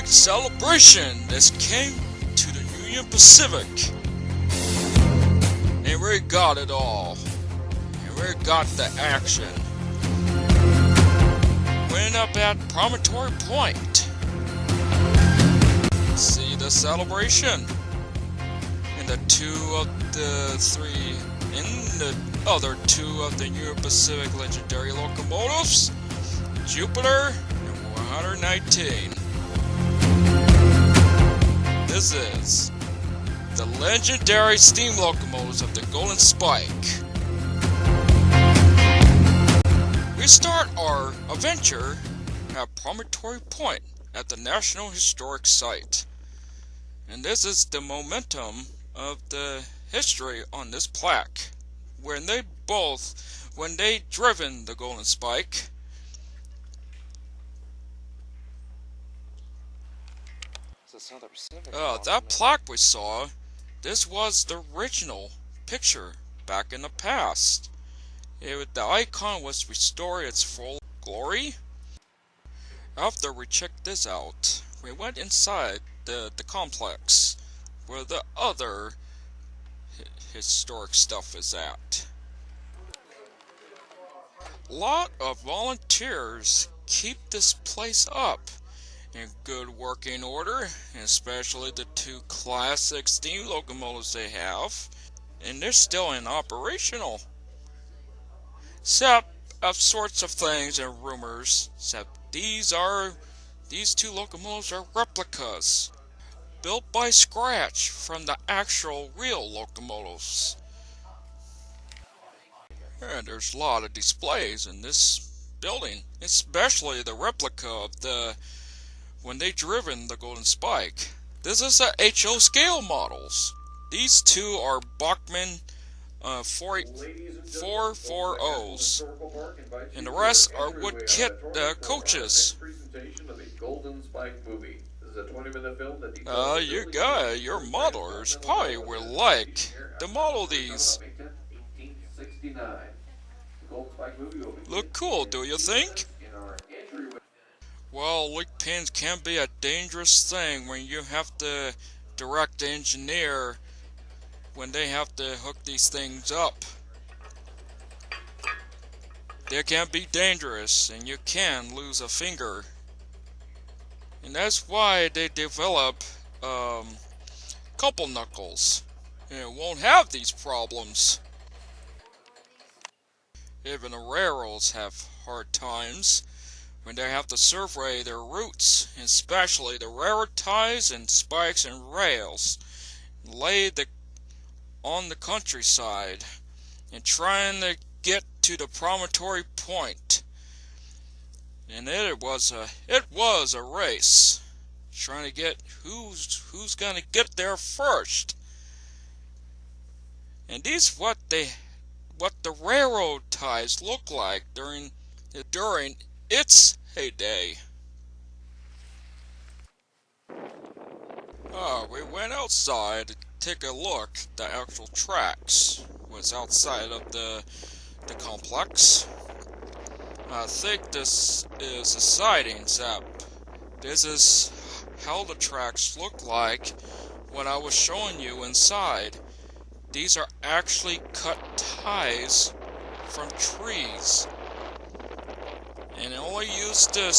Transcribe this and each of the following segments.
celebration that came to the Union Pacific. And we got it all. And we got the action. Went up at Promontory Point. See the celebration. And the other two of the Union Pacific legendary locomotives, Jupiter and 119. This is the legendary steam locomotives of the Golden Spike. We start our adventure at Promontory Point at the National Historic Site. And this is the momentum of the history on this plaque. When they driven the Golden Spike, that plaque we saw, this was the original picture back in the past. The icon was restored its full glory. After we checked this out, we went inside the complex where the other historic stuff is at. A lot of volunteers keep this place up in good working order, and especially the two classic steam locomotives they have, and they're still in operational. Except of sorts of things and rumors, except these two locomotives are replicas, built by scratch from the actual real locomotives. And there's a lot of displays in this building, especially the replica of when they driven the Golden Spike. This is a HO scale models. These two are Bachmann 440s, and the rest are wood kit coaches. Your modelers probably will like to model these. Look cool, do you think? Well, leak pins can be a dangerous thing when you have to direct the engineer when they have to hook these things up. They can be dangerous and you can lose a finger. And that's why they develop couple knuckles. And it won't have these problems. Even the railroads have hard times when they have to survey their routes, especially the railroad ties and spikes and rails laid on the countryside and trying to get to the Promontory Point. And it was a race trying to get who's gonna get there first. And these what the railroad ties look like during its heyday. We went outside to take a look. The actual tracks was outside of the complex. I think this is a sightings app. This is how the tracks look like when I was showing you inside. These are actually cut ties from trees. And it only used the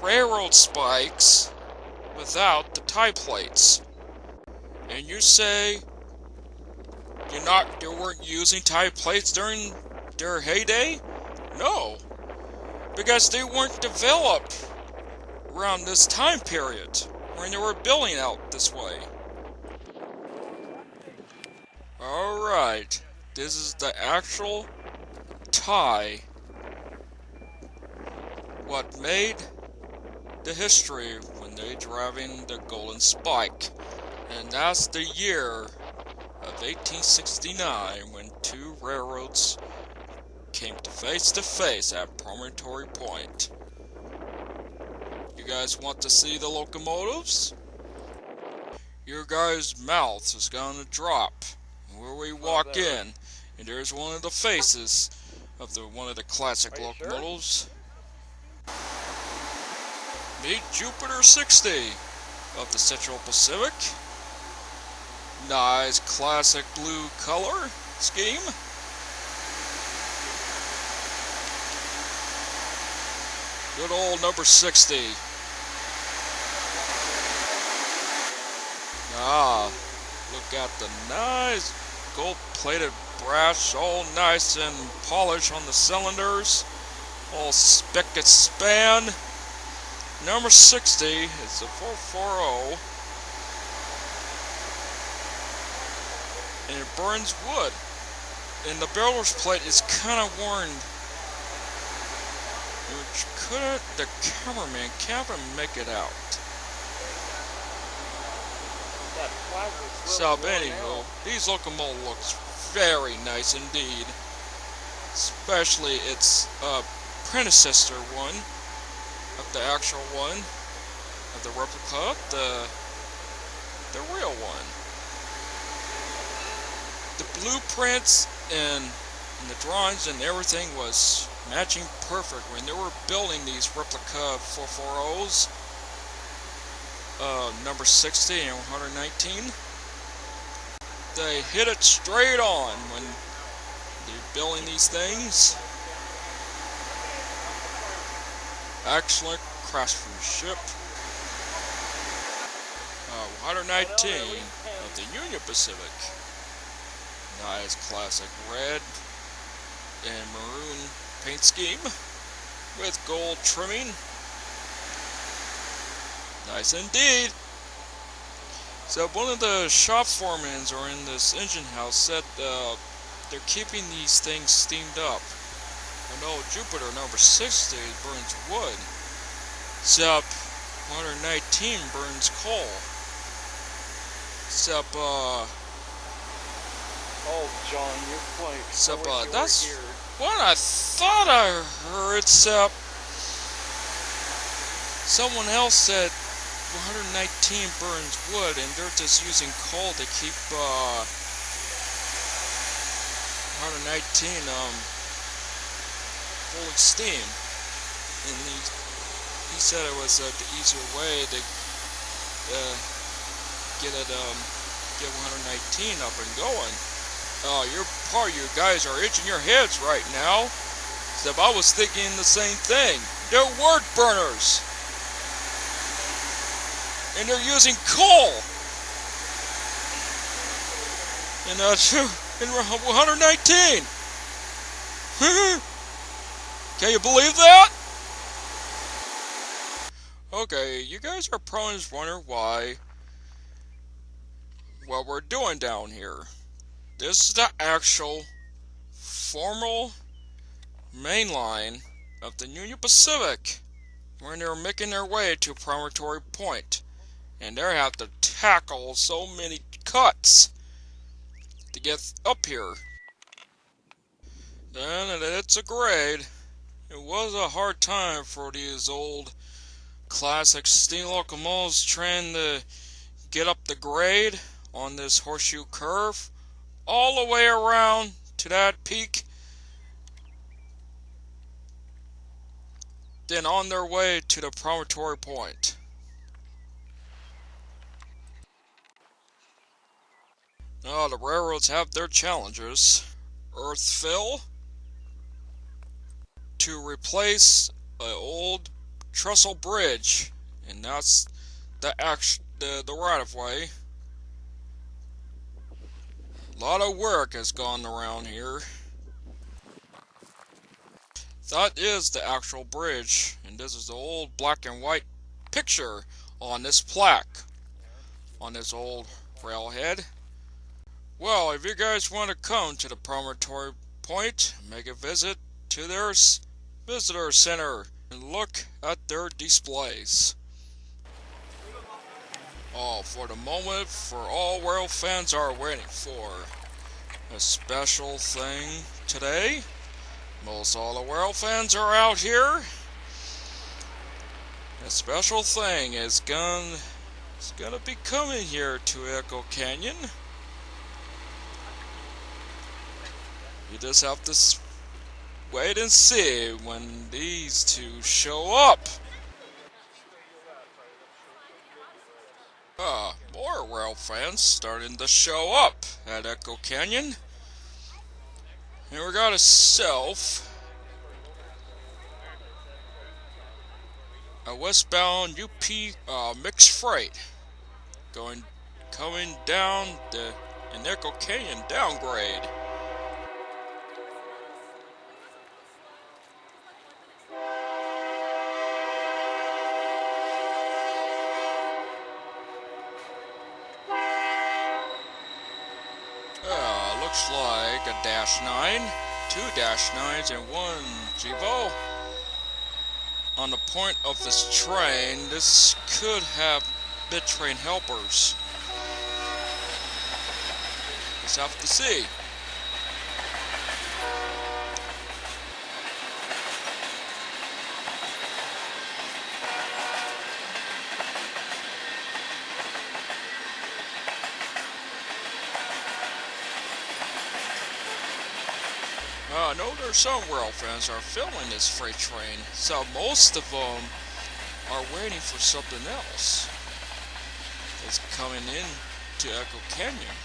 railroad spikes without the tie plates. And you say you weren't using tie plates during their heyday? No, because they weren't developed around this time period when they were building out this way. Alright, this is the actual tie. What made the history when they driving the Golden Spike. And that's the year of 1869 when two railroads came to face at Promontory Point. You guys want to see the locomotives? Your guys' mouth is gonna drop where we walk in, and there's one of the faces of one of the classic locomotives. Meet Jupiter 60. of the Central Pacific. Nice classic blue color scheme. Good old number 60. Look at the nice gold-plated brass, all nice and polished on the cylinders. All spick and span. Number 60 is a 440. And it burns wood. And the builder's plate is kind of worn, which the cameraman can't make it out. So anyhow, these locomotive looks very nice indeed. Especially its predecessor one, of the actual one, of the replica, the real one. The blueprints and the drawings and everything was matching perfect when they were building these replica 440s, number 60 and 119. They hit it straight on when they're building these things. Excellent craftsmanship. 119 of the Union Pacific. Nice classic red and maroon paint scheme with gold trimming. Nice indeed. So one of the shop foremans or in this engine house said they're keeping these things steamed up. I know Jupiter number 60 burns wood, except 119 burns coal. Except oh, John, you're funny. Except that's what I thought I heard. Except someone else said 119 burns wood, and they're just using coal to keep 119 full of steam. And he said it was the easier way to get 119 up and going. You guys are itching your heads right now. Except I was thinking the same thing. They're word burners. And they're using coal. And 119. Can you believe that? Okay, you guys are probably just wondering what we're doing down here. This is the actual formal main line of the Union Pacific, when they're making their way to Promontory Point, and they have to tackle so many cuts to get up here. And it's a grade. It was a hard time for these old classic steam locomotives trying to get up the grade on this horseshoe curve all the way around to that peak, then on their way to the Promontory Point. Now the railroads have their challenges. Earth fill to replace an old trestle bridge, and that's the right of way. A lot of work has gone around here. That is the actual bridge, and this is the old black and white picture on this plaque, on this old railhead. Well, if you guys want to come to the Promontory Point, make a visit to their visitor center and look at their displays. For the moment, for all rail fans are waiting for a special thing today. Most all the rail fans are out here. A special thing is gonna be coming here to Echo Canyon. You just have to wait and see when these two show up. rail fans starting to show up at Echo Canyon. And we got a westbound UP mixed freight coming down an Echo Canyon downgrade. Looks like a -9, 2-9s, and 1 GEVO. On the point of this train, this could have mid-train helpers. Let's have to see. I know there's some rail fans are filming this freight train, so most of them are waiting for something else that's coming in to Echo Canyon.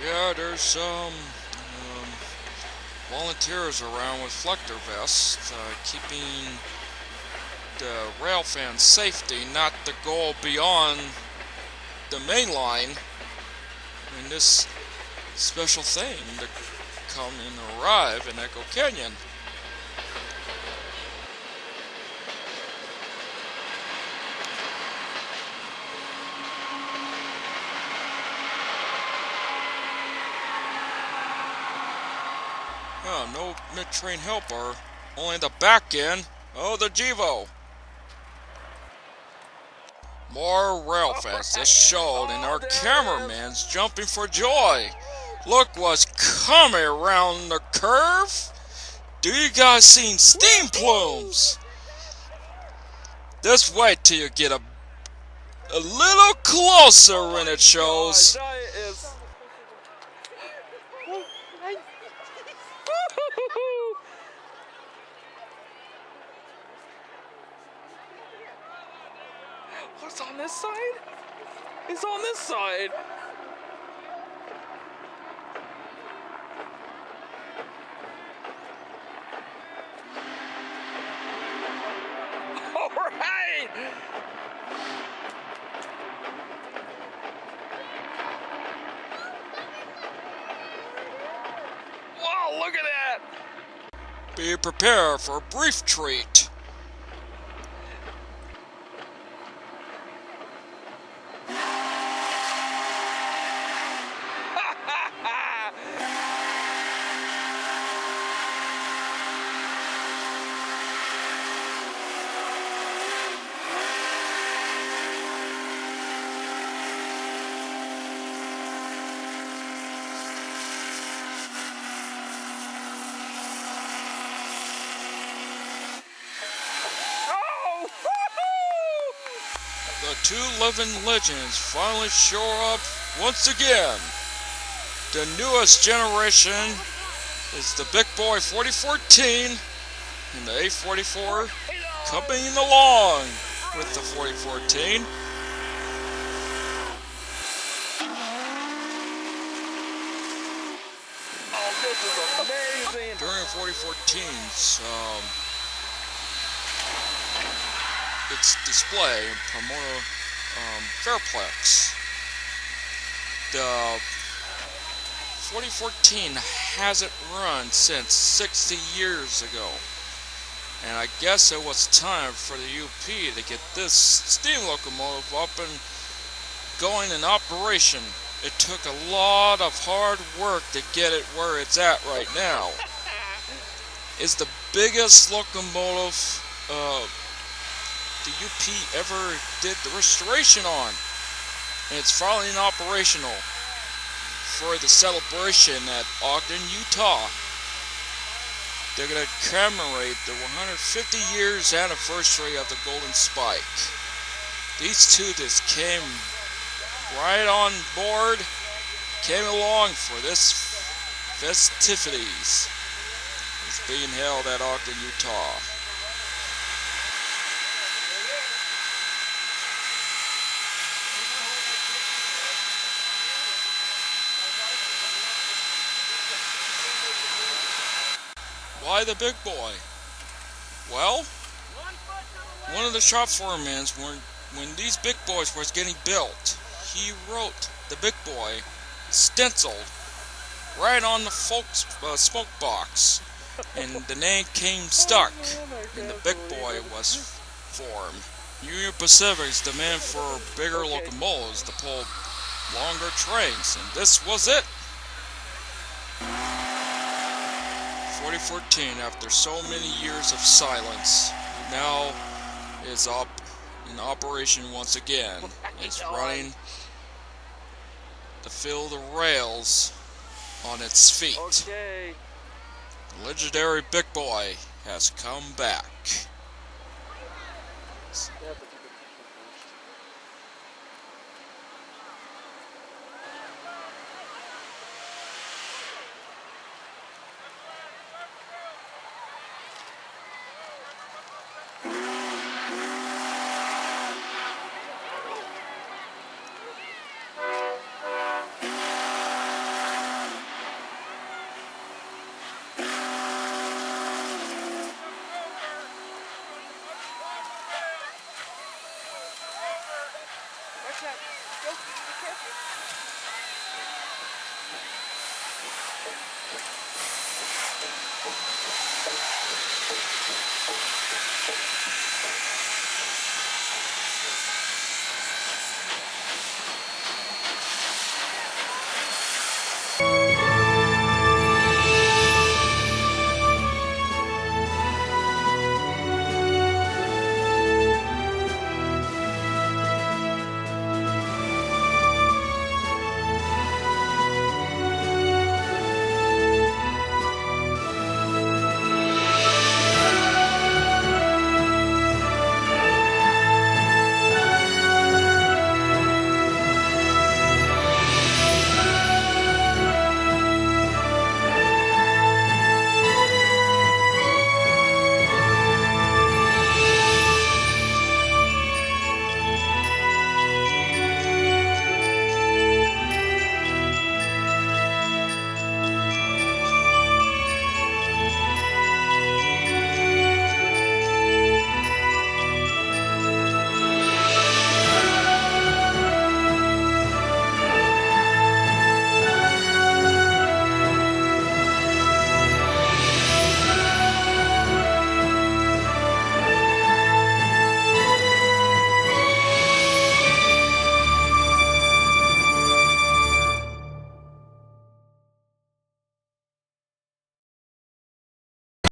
Yeah, there's some volunteers around with reflector vests, keeping the rail fans' safety, not to go beyond the main line in this special thing to come and arrive in Echo Canyon. Oh, no mid-train helper, only the back end. Oh, the GEVO. More rail fans just showed, and our cameraman's jumping for joy. Look what's coming around the curve. Do you guys see steam plumes? Just wait till you get a little closer when it shows. What's on this side? It's on this side. Wow, look at that! Be prepared for a brief treat. The two living legends finally show up once again. The newest generation is the Big Boy 4014 and the A44 coming along with the 4014. Oh, this is amazing! During 4014's its display in Pomona Fairplex, the 4014 hasn't run since 60 years ago, and I guess it was time for the UP to get this steam locomotive up and going in operation. It took a lot of hard work to get it where it's at right now. It's the biggest locomotive the UP ever did the restoration on, and it's finally operational for the celebration at Ogden, Utah. They're going to commemorate the 150 years anniversary of the Golden Spike. These two just came right on board, came along for this festivities. It's being held at Ogden, Utah. Why the Big Boy? Well, one of the shop foremans, when these Big Boys was getting built, he wrote the Big Boy stenciled right on the smoke box, and the name came stuck, and the Big Boy was formed. Union Pacific's demand for bigger locomotives to pull longer trains, and this was it. 4014, after so many years of silence, now is up in operation once again. It's running to fill the rails on its feet. Okay. The legendary Big Boy has come back.